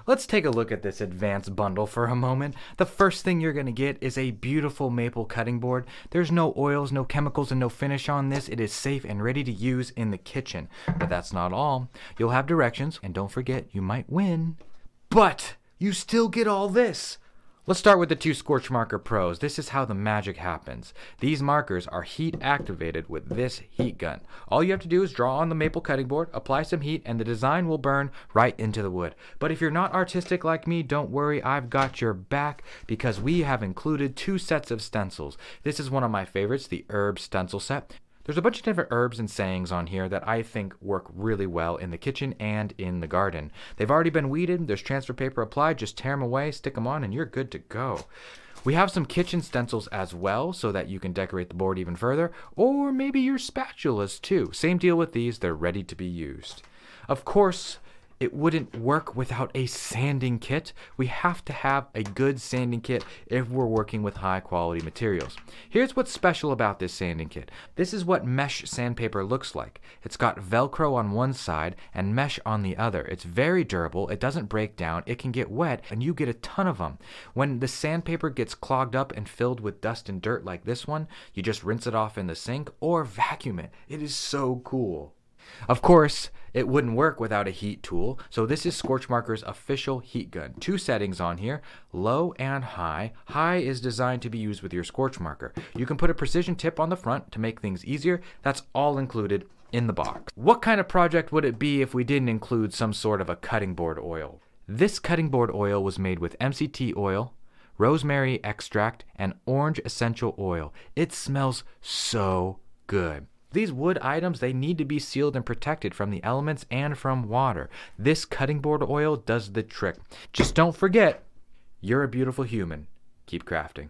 Let's take a look at this advanced bundle for a moment. The first thing you're going to get is a beautiful maple cutting board. There's no oils, no chemicals, and no finish on this. It is safe and ready to use in the kitchen. But that's not all. You'll have directions, and don't forget, you might win. But you still get all this. Let's start with the two Scorch Marker Pros. This is how the magic happens. These markers are heat activated with this heat gun. All you have to do is draw on the maple cutting board, apply some heat, and the design will burn right into the wood. But if you're not artistic like me, don't worry, I've got your back because we have included 2 sets of stencils. This is one of my favorites, the herb stencil set. There's a bunch of different herbs and sayings on here that I think work really well in the kitchen and in the garden. They've already been weeded, there's transfer paper applied, just tear them away, stick them on, and you're good to go. We have some kitchen stencils as well so that you can decorate the board even further, or maybe your spatulas too. Same deal with these, they're ready to be used. Of course, it wouldn't work without a sanding kit. We have to have a good sanding kit if we're working with high quality materials. Here's what's special about this sanding kit. This is what mesh sandpaper looks like. It's got Velcro on one side and mesh on the other. It's very durable, it doesn't break down, it can get wet, and you get a ton of them. When the sandpaper gets clogged up and filled with dust and dirt like this one, you just rinse it off in the sink or vacuum it. It is so cool. Of course, it wouldn't work without a heat tool, so this is Scorch Marker's official heat gun. 2 settings on here, low and high. High is designed to be used with your Scorch Marker. You can put a precision tip on the front to make things easier. That's all included in the box. What kind of project would it be if we didn't include some sort of a cutting board oil? This cutting board oil was made with MCT oil, rosemary extract, and orange essential oil. It smells so good. These wood items, they need to be sealed and protected from the elements and from water. This cutting board oil does the trick. Just don't forget, you're a beautiful human. Keep crafting.